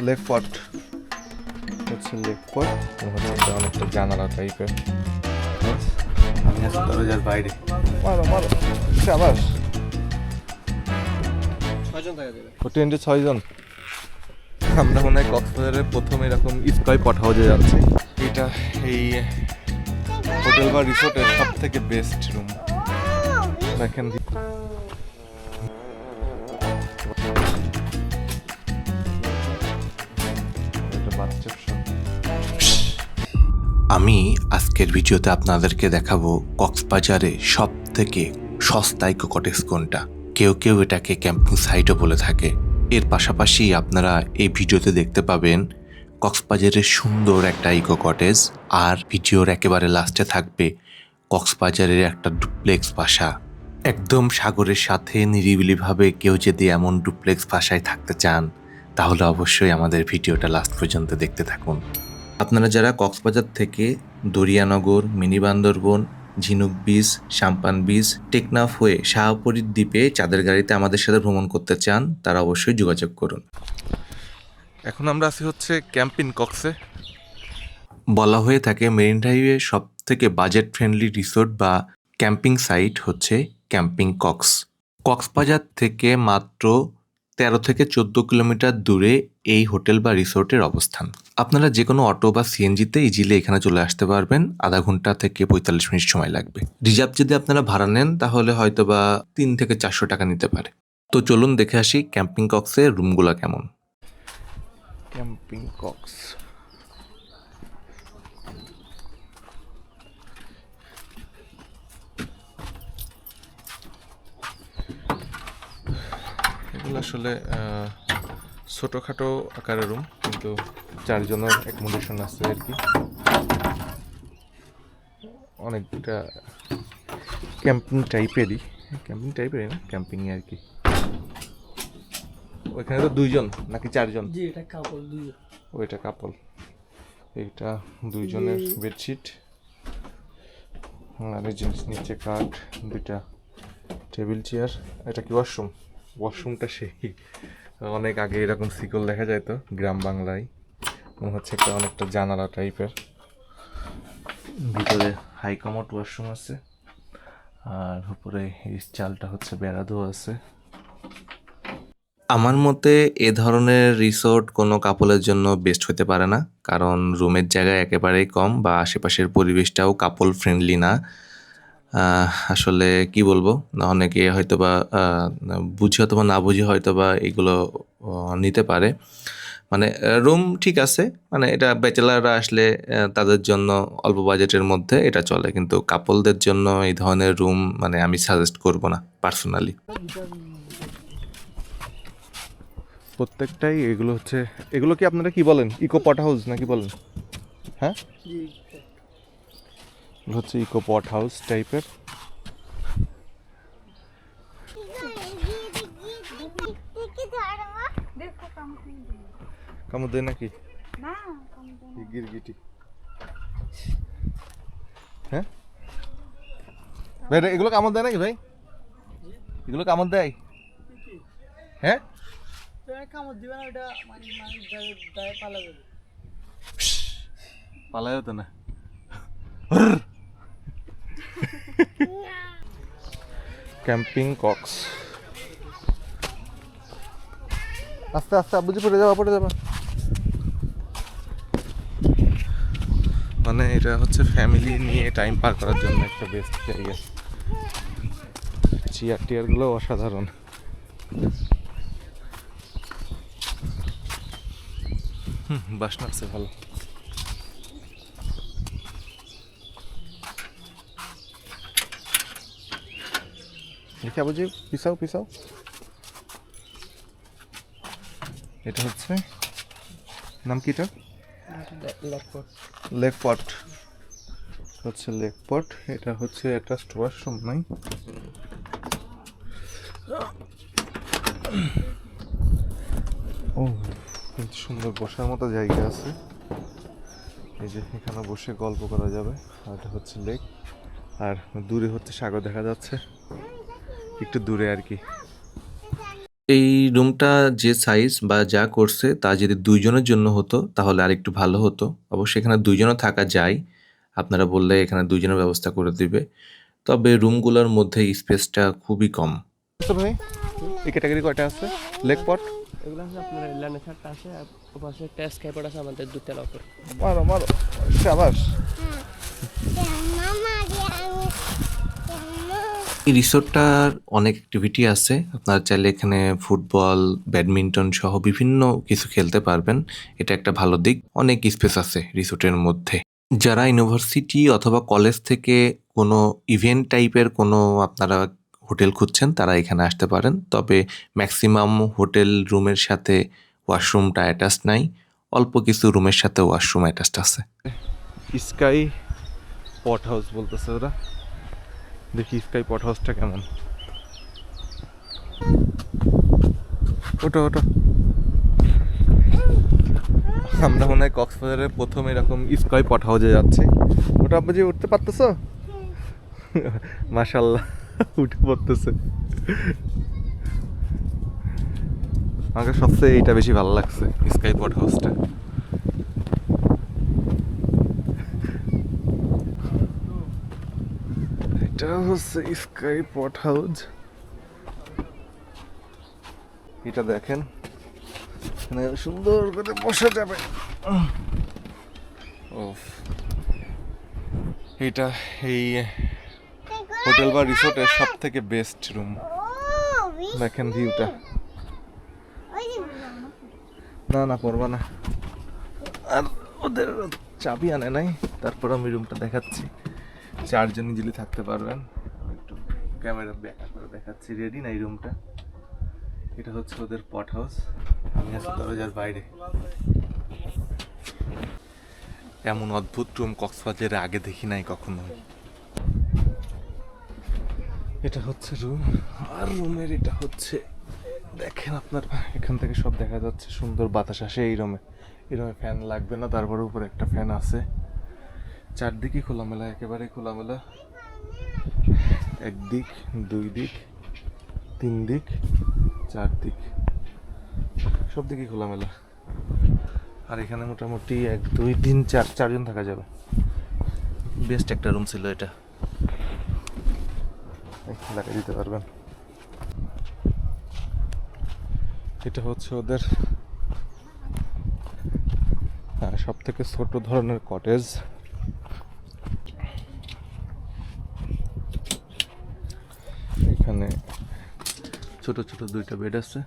Lake পট হচ্ছে lake পট হচ্ছে অনেকটা জানালা টাইপের। আমি আছি দরজার বাইরে। মারো মারো সাবাস। ট্রেন্ডে 6 জন। আমরা মনে হয় কক্সবাজারের প্রথম এরকম স্কাই পট হাউসে যাচ্ছি। এটা এই হোটেল বা রিসোর্টের সব থেকে বেস্ট রুম। দেখেন আমি আজকের ভিডিওতে আপনাদেরকে দেখাবো কক্সবাজারে সব থেকে সস্তা ইকো কটেজ কোনটা। কেউ কেউ এটাকে ক্যাম্পিং সাইটও বলে থাকে। এর পাশাপাশি আপনারা এই ভিডিওতে দেখতে পাবেন কক্সবাজারের সুন্দর একটা ইকো কটেজ, আর ভিডিওর একেবারে লাস্টে থাকবে কক্সবাজারের একটা ডুপ্লেক্স বাসা। একদম সাগরের সাথে নিরিবিলিভাবে কেউ যদি এমন ডুপ্লেক্স বাসায় থাকতে চান তাহলে অবশ্যই আমাদের ভিডিওটা লাস্ট পর্যন্ত দেখতে থাকুন। আপনারা যারা কক্সবাজার থেকে দরিয়ানগর, মিনি বান্দরবন, ঝিনুক বিচ, সাম্পান বিচ, টেকনাফ হয়ে শাহপরীর দ্বীপে চাঁদের গাড়িতে আমাদের সাথে ভ্রমণ করতে চান তারা অবশ্যই যোগাযোগ করুন। এখন আমরা আছি হচ্ছে ক্যাম্পিং কক্সে। বলা হয়ে থাকে মেরিন ড্রাইভে সব থেকে বাজেট ফ্রেন্ডলি রিসোর্ট বা ক্যাম্পিং সাইট হচ্ছে ক্যাম্পিং কক্স। কক্সবাজার থেকে মাত্র 13 থেকে 14 কিলোমিটার দূরে এই হোটেল বা রিসোর্টের অবস্থান। আপনারা যে কোনো অটো বা সিএনজিতে ইজিলি এখানে চলে আসতে পারবেন। আধা ঘন্টা থেকে 45 মিনিট সময় লাগবে। রিজার্ভ যদি আপনারা ভাড়া নেন তাহলে হয়তো বা 3 থেকে 400 টাকা নিতে পারে। তো চলুন দেখে আসি ক্যাম্পিং কক্সের রুমগুলো কেমন। ক্যাম্পিং কক্স এগুলো আসলে ছোটোখাটো আকারের রুম, কিন্তু 4 জনের অ্যাকোমোডেশন আছে আর কি। অনেকটা ক্যাম্পিং টাইপেরই না, ক্যাম্পিং আর কি। ওইখানে তো 2 জন নাকি 4 জন? জি, এটা কাপল 2 জন। ওইটা কাপল। এইটা 2 জনের বেডশিট, আর এই জিনিস নিচে কাঠ, 2টা টেবিল চেয়ার। এটা কি ওয়াশরুম? ওয়াশরুমটা সেই অনেক আগে এরকম সিকল দেখা যায় তো গ্রাম বাংলায়। মনে হচ্ছে একটা অনেকটা জানালা টাইপের। ভিতরে হাই কমোড ওয়াশরুম আছে, আর উপরে এই চালটা হচ্ছে বেড়া দেওয়া আছে। আমার মতে এ ধরনের রিসোর্ট কোনো কাপলের জন্য বেস্ট হতে পারে না, কারণ রুমের জায়গা একেবারেই কম বা আশেপাশের পরিবেশটাও কাপল ফ্রেন্ডলি না। আসলে কি বলবো, অনেকে হয়তো বা বুঝে অথবা না বুঝে হয়তো বা এগুলো নিতে পারে। মানে রুম ঠিক আছে, মানে এটা ব্যাচেলাররা আসলে তাদের জন্য অল্প বাজেটের মধ্যে এটা চলে, কিন্তু কাপলদের জন্য এই ধরনের রুম মানে আমি সাজেস্ট করব না পার্সোনালি। প্রত্যেকটাই এগুলো হচ্ছে, এগুলো কি আপনারা কি বলেন, ইকো পট হাউস নাকি বলেন? হ্যাঁ, জি, এগুলো হচ্ছে ইকো পট হাউস টাইপের। কামড় দেয় নাকি? গিরগিটি। হ্যাঁ ভাই, এগুলো কামড় দেয় নাকি ভাই? এগুলো কামড় দেয়? হ্যাঁ, তো কামড় দিবে না, ওটা মানে গায়ে পালা যাবে। পালায় হতো না। Camping Cox. আস্তে আস্তে বুঝে পড়ে যাবা। মানে এটা হচ্ছে ফ্যামিলি নিয়ে টাইম পার করার জন্য একটা বেস্ট জায়গা। চেয়ার টিয়ারগুলো অসাধারণ। বাসনা আছে ভালো। দেখে বুঝি পিছাও। এটা হচ্ছে নাম কি? এটা লেক পট হচ্ছে লেক পট। এটা হচ্ছে একটা ওয়াশরুম নাই। ও, সুন্দর বসার মতো জায়গা আছে। এই যে এখানে বসে গল্প করা যাবে। আর এটা হচ্ছে লেক, আর দূরে হচ্ছে সাগর দেখা যাচ্ছে, একটু দূরে আর কি। এই রুমটা যে সাইজ বা যা করছে তা যদি ২ জনের জন্য হতো তাহলে আরেকটু ভালো হতো। অবশ্যই এখানে ২ জনও থাকা যায়। আপনারা বললে এখানে ২ জনের ব্যবস্থা করে দিবে। তবে রুমগুলোর মধ্যে স্পেসটা খুবই কম। তো ভাই এই ক্যাটাগরি কয়টা আছে? লেগ পট এগুলো আছে আপনার ল্যান্ডে ছাড়টা আছে আর ওপাশে টেস্ট ক্যাপড আছে আমাদের দুতলা উপর। মারো মারো শাবাশ। এই রিসোর্টটার অনেক অ্যাক্টিভিটি আছে। আপনারা চাইলে এখানে ফুটবল, ব্যাডমিন্টন সহ বিভিন্ন কিছু খেলতে পারবেন। এটা একটা ভালো দিক। অনেক স্পেস আছে রিসোর্টের মধ্যে। যারা ইউনিভার্সিটি অথবা কলেজ থেকে কোনো ইভেন্ট টাইপের কোনো আপনারা হোটেল খুঁজছেন তারা এখানে আসতে পারেন। তবে ম্যাক্সিমাম হোটেল রুমের সাথে ওয়াশরুমটা অ্যাটাচড নাই। অল্প কিছু রুমের সাথে ওয়াশরুম অ্যাটাচড আছে। স্কাই পট হাউস বলতেছে ওরা। দেখি স্কাই পট হাউসটা কেমন। ওটা ওটা আমরা মনে হয় কক্সবাজারে প্রথম এরকম স্কাই পট হাউসে যাচ্ছি। ওটা আপনি যে উঠতে পারতেছো? মাশাল্লাহ উঠে পড়তেছে। আমাকে সবচেয়ে এইটা বেশি ভালো লাগছে, স্কাই পট হাউসটা। এটা হচ্ছে স্কাই পট হাউস। এটা দেখেন, এখানে সুন্দর করে বসা যাবে। এটা এই হোটেল বা রিসোর্টের সব থেকে বেস্ট রুম। দেখেন ভিউটা। না না পড়বা না। আর ওদের চাবি আনে নাই, তারপর আমি রুমটা দেখাচ্ছি। 4 জন ইজিলি থাকতে পারবেন। আমি একটু ক্যামেরা ব্যাক করে দেখাচ্ছি। রেডি না এই রুমটা? এটা হচ্ছে ওদের পট হাউস। আমি আছি দরজার বাইরে। এমন অদ্ভুত রুম কক্সবাজারে আগে দেখি নাই কখনো। এটা হচ্ছে রুম, আর রুমের এটা হচ্ছে দেখেন আপনার এখান থেকে সব দেখা যাচ্ছে। সুন্দর বাতাস আসে এই রুমে। এই রুমে ফ্যান লাগবে না, তারপর উপরে একটা ফ্যান আছে। চারদিকে খোলামেলা, একেবারে খোলামেলা। একদিক, 2 দিক, 3 দিক, 4 দিক, সব দিকে খোলামেলা। আর এখানে মোটামুটি 1 2 3 4 জন থাকা যাবে। বেস্ট একটা রুম ছিল এটা। লাগিয়ে দিতে পারবেন। এটা হচ্ছে ওদের সব থেকে ছোট ধরনের কটেজ। এখানে ছোট ছোট 2টা বেড আছে।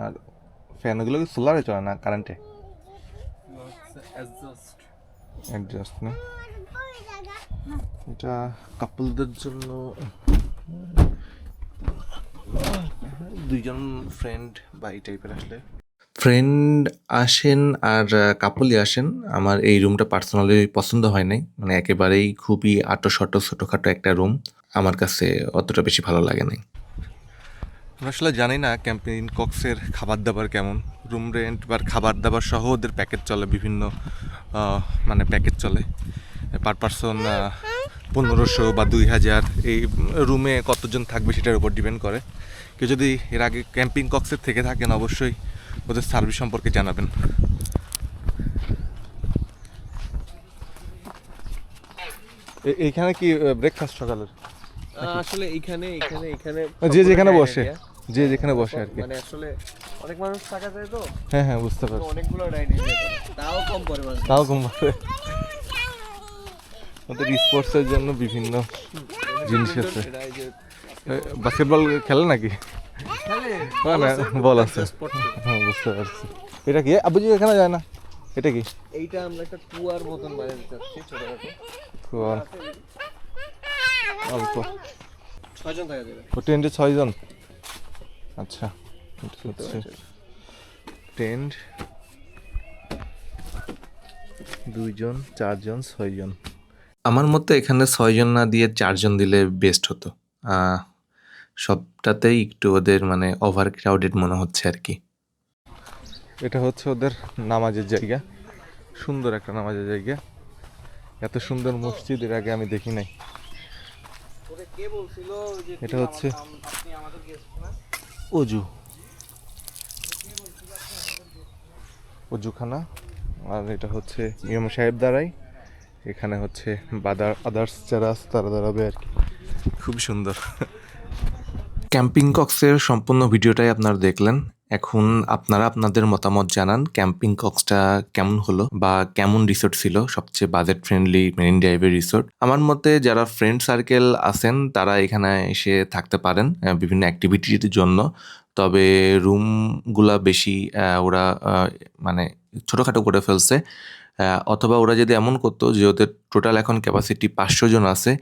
আর ফ্যানগুলো কি সোলারে চলে না কারেন্টে? অ্যাডজাস্ট না। এটা কাপলদের জন্য। 2 জন ফ্রেন্ড বা এই টাইপের আসলে। ফ্রেন্ড আসেন আর কাপলই আসেন। আমার এই রুমটা পার্সোনালি পছন্দ হয় নাই। মানে একেবারেই খুবই আঁটো-সাঁটো ছোটোখাটো একটা রুম। আমার কাছে অতটা বেশি ভালো লাগে নাই। আমরা আসলে জানি না ক্যাম্পেইন কক্সের খাবার দাবার কেমন। রুম রেন্ট বা খাবার দাবার সহ ওদের প্যাকেজ চলে, বিভিন্ন মানে প্যাকেজ চলে। পার পারসন 1500 বা 2000। এই রুমে কতজন থাকবে সেটার উপর ডিপেন্ড করে। কেউ যদি এর আগে ক্যাম্পিং কক্সের থেকে থাকেন অবশ্যই ওদের সার্ভিস সম্পর্কে জানাবেন। এইখানে কি ব্রেকফাস্ট সকালের? আসলে এখানে যে যেখানে বসে, যে যেখানে বসে আর কি। মানে আসলে অনেক মানুষ থাকা যায় তো, হ্যাঁ হ্যাঁ বুঝতে পারছি। অনেকগুলো ডাইনিং তাও কম পরিমাণ। তাও কম পাবে। ওদের স্পোর্টসের জন্য বিভিন্ন জিনিস আছে। বাস্কেটবল খেলে নাকি? না বল আছে। হ্যাঁ বুঝতে পারছি। এটা কি আবুজি এখানে যায় না? এটা কি? এইটা আমরা একটা কুয়ার মতন বানাতে চাচ্ছি, ছোটখাটো কুয়া। অল্প 6 জন থাকা যাবে। ও টেন্টে 6 জন। আচ্ছা এটা হচ্ছে টেন্ট। 2 জন, 4 জন, 6 জন। আমার মতে এখানে 6 জন না দিয়ে 4 জন দিলে বেস্ট হতো। সবটাতেই একটু ওদের মানে ওভার ক্রাউডেড মনে হচ্ছে আর কি। এটা হচ্ছে ওদের নামাজের জায়গা। সুন্দর একটা নামাজের জায়গা। এত সুন্দর মসজিদ এর আগে আমি দেখি নাই। কে বলছিল যে এটা হচ্ছে আপনি আমাদের গেস্ট না? অজু। অজুখানা, আর এটা হচ্ছে ইমাম সাহেব দাঁড়াই, এখানে হচ্ছে আদার্স যারা আছে তারা দাঁড়াবে আর কি। খুবই সুন্দর। ক্যাম্পিং কক্সের সম্পূর্ণ ভিডিওটাই আপনারা দেখলেন। এখন আপনারা আপনাদের মতামত জানান ক্যাম্পিং কক্সটা কেমন হলো বা কেমন রিসোর্ট ছিল, সবচেয়ে বাজেট ফ্রেন্ডলি মেরিন ড্রাইভের রিসোর্ট। আমার মতে যারা ফ্রেন্ড সার্কেল আছেন তারা এখানে এসে থাকতে পারেন বিভিন্ন অ্যাক্টিভিটির জন্য। তবে রুমগুলা বেশি ওরা মানে ছোটোখাটো করে ফেলছে, অথবা ওরা যদি এমন করতো যে ওদের টোটাল এখন ক্যাপাসিটি 500 জন আছে,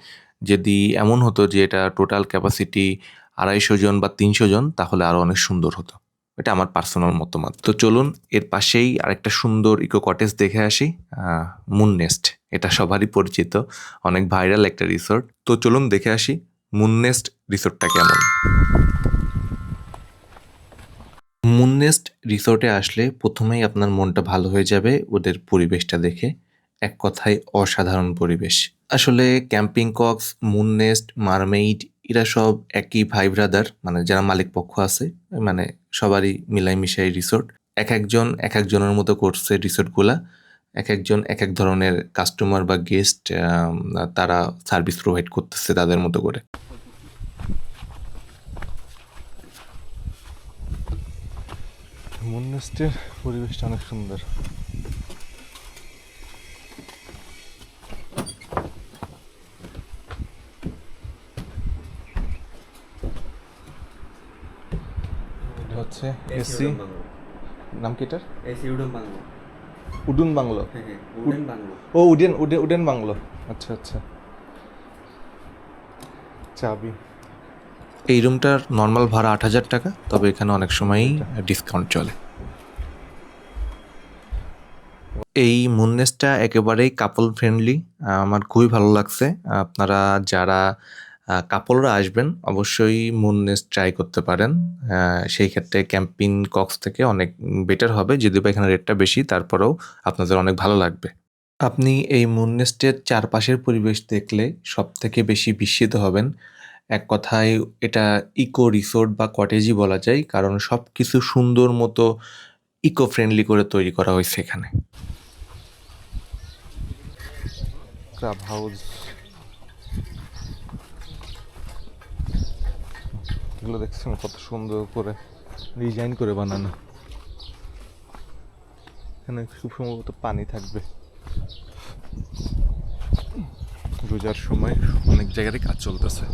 যদি এমন হতো যে এটা টোটাল ক্যাপাসিটি 250 জন বা 300 জন, তাহলে আরও অনেক সুন্দর হতো। এটা আমার পার্সোনাল মতামত। তো চলুন এর পাশেই আরেকটা সুন্দর ইকো কটেজ দেখে আসি, মুন নেস্ট। এটা সবারই পরিচিত, অনেক ভাইরাল একটা রিসোর্ট। তো চলুন দেখে আসি মুন নেস্ট রিসোর্টটা কেমন। মুন নেস্ট রিসোর্টে আসলে প্রথমেই আপনার মনটা ভালো হয়ে যাবে ওদের পরিবেশটা দেখে। এক কথায় অসাধারণ পরিবেশ। আসলে camping Cox, moon nest, mermaid এরা সব একই ভাই ব্রাদার, মানে যারা মালিক পক্ষ আছে, মানে সবারই মিলাই মিশাই রিসোর্ট। এক একজনের মতো করছে রিসোর্টগুলা। একজন এক এক ধরনের কাস্টমার বা গেস্ট তারা সার্ভিস প্রোভাইড করতেছে তাদের মতো করে। মুন নেস্টের পরিবেশটা অনেক সুন্দর। এটা হচ্ছে এসি, নাম কি এটার? AC wooden bungalow. Wooden bungalow. হ্যাঁ হ্যাঁ, উডন বাংলো। ও উডেন বাংলো। আচ্ছা আচ্ছা। চাবি। এই রুমটার নর্মাল ভাড়া 8,000 টাকা, তবে এখানে অনেক সময়ই ডিসকাউন্ট চলে। এই মুননেসটা একেবারেই কাপল ফ্রেন্ডলি, আমার খুবই ভালো লাগছে। আপনারা যারা কাপলরা আসবেন অবশ্যই মুননেস ট্রাই করতে পারেন। সেই ক্ষেত্রে ক্যাম্পিং কক্স থেকে অনেক বেটার হবে, যদিও বা এখানে রেটটা বেশি, তারপরেও আপনাদের অনেক ভালো লাগবে। আপনি এই মুননেস্টের চারপাশের পরিবেশ দেখলে সব থেকে বেশি বিস্মিত হবেন। এক কথায় এটা ইকো রিসোর্ট বা কটেজই বলা যায়, কারণ সব কিছু সুন্দর মতো ইকো ফ্রেন্ডলি করে তৈরি করা হয়েছে এখানে। ক্রাব হাউস, এগুলো দেখছেন কত সুন্দর করে ডিজাইন করে বানানো। এখানে খুব সম্ভবত পানি থাকবে। রোজার সময় অনেক জায়গায় কাজ চলতেছে।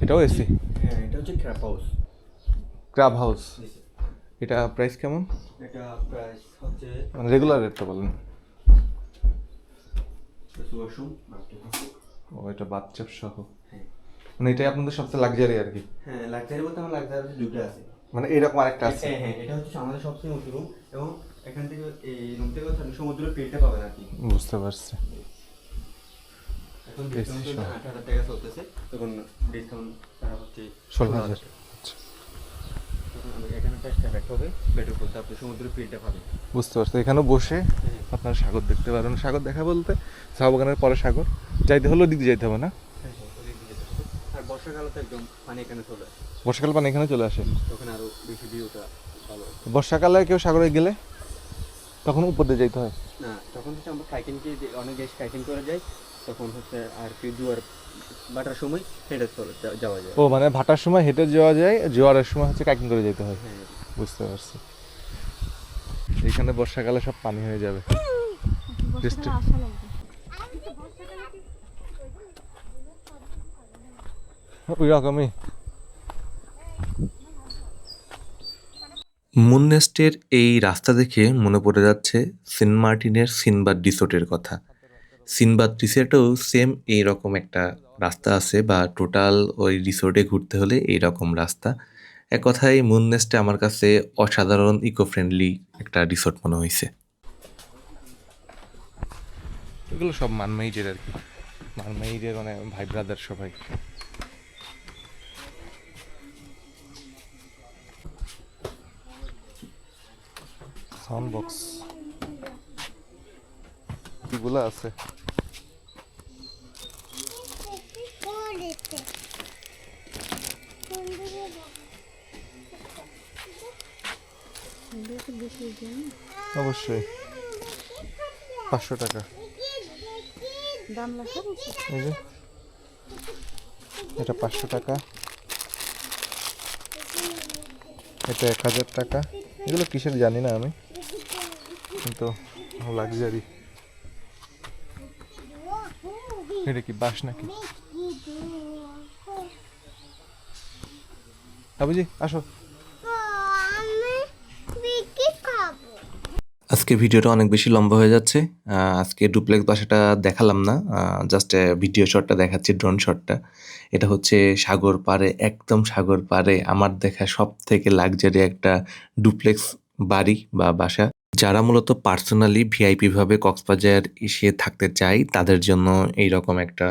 এটাও এসি? হ্যাঁ, এটা হচ্ছে ক্র্যাপ হাউস। Crab house. এটা প্রাইস কেমন? এটা প্রাইস হচ্ছে মানে রেগুলার রেটটা বলেন। ওয়াশরুম, ও, এটা বাথটাব সহ। হ্যাঁ। মানে এটাই আপনাদের সবচেয়ে লাক্সারি আর কি? হ্যাঁ, লাক্সারি বলতে আমার লাক্সারি দুটো আছে। মানে এরকম আরেকটা আছে? হ্যাঁ হ্যাঁ, এটা হচ্ছে আমাদের সবচেয়ে উঁচু রুম, এবং এখান থেকে এই রুম থেকে সমুদ্রের পেটটা পাবেন আর কি। বুঝতে পারছি। এখন ডিসকাউন্ট 8,000 টাকা চলতেছে, তখন ডিসকাউন্ট তারা হচ্ছে 16,000। আচ্ছা, তখন আমি এখানে একটা ব্যাক হবে, বেডের উপর আপনি সমুদ্রের পেটটা পাবেন। বুঝতে পারছি। এখানেও বসে আপনারা সাগর দেখতে পারেন। সাগর দেখা বলতে চা বাগানের পরে সাগর, যাইতে হলেও দিকে যেতে হবে না? হ্যাঁ হ্যাঁ, ওদিক দিয়ে যেতে হবে। আর বর্ষাকালে তো একদম পানি এখানে চলে আসে, বর্ষাকাল পানি এখানে চলে আসে? তখন আরো বেশি ভিউটা ভালো। বর্ষাকালে কেউ সাগরে গেলে তখন উপর দিয়ে যেতে হয়? না, তখন হচ্ছে আমরা কাইকিংকে অনেক দেশ কাইকিং করে যাই, তখন হচ্ছে আর কি জোয়ার বাটার সময় হেঁটে যাওয়া যায়। ও, মানে ভাটার সময় হেঁটে যাওয়া যায়, জোয়ারের সময় হচ্ছে কাইকিং করে যেতে হয়। হ্যাঁ, বুঝতে পারছি। এখানে বর্ষাকালে সব পানি হয়ে যাবে। ওই রকমই। মুননেস্টের এই রাস্তা দেখে মনে পড়ে যাচ্ছে সেন্ট মার্টিনের সিনবাদ রিসোর্টের কথা। সিনবাদ রিসোর্টেও সেম এইরকম একটা রাস্তা আছে, বা টোটাল ওই রিসোর্টে ঘুরতে হলে এইরকম রাস্তা। এক কথায় মুননেস্টে আমার কাছে অসাধারণ ইকো ফ্রেন্ডলি একটা রিসোর্ট মনে হয়েছে। এগুলো সব মানমেইডের আর কি, মানমেইডের মানে ভাই ব্রাদার সবাই। সাউন্ড বক্স এগুলো আছে। অবশ্যই 500 টাকা। এই যে এটা 500 টাকা, এটা 1000 টাকা। এগুলো কিসের জানি না আমি, কিন্তু লাক্সারি। এটা কি বাস নাকি? বাবুজি আসো। আজকে ভিডিওটা অনেক বেশি লম্বা হয়ে যাচ্ছে। আজকে ডুপ্লেক্স বাসাটা দেখালাম না, জাস্ট ভিডিও শটটা দেখাচ্ছি, ড্রোন শটটা। এটা হচ্ছে সাগর পাড়ে, একদম সাগর পাড়ে আমার দেখা সব থেকে লাক্সারি একটা ডুপ্লেক্স বাড়ি বা বাসা। যারা মূলত পার্সোনালি ভিআইপি ভাবে কক্সবাজার এসে থাকতে চায় তাদের জন্য এইরকম একটা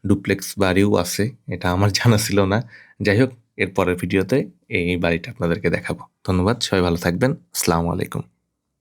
ডুপ্লেক্স বাড়িও আছে, এটা আমার জানা ছিল না। যাই হোক, এর পরের ভিডিওতে এই বাড়িটা আপনাদেরকে দেখাবো। ধন্যবাদ, সবাই ভালো থাকবেন। আসসালামু আলাইকুম।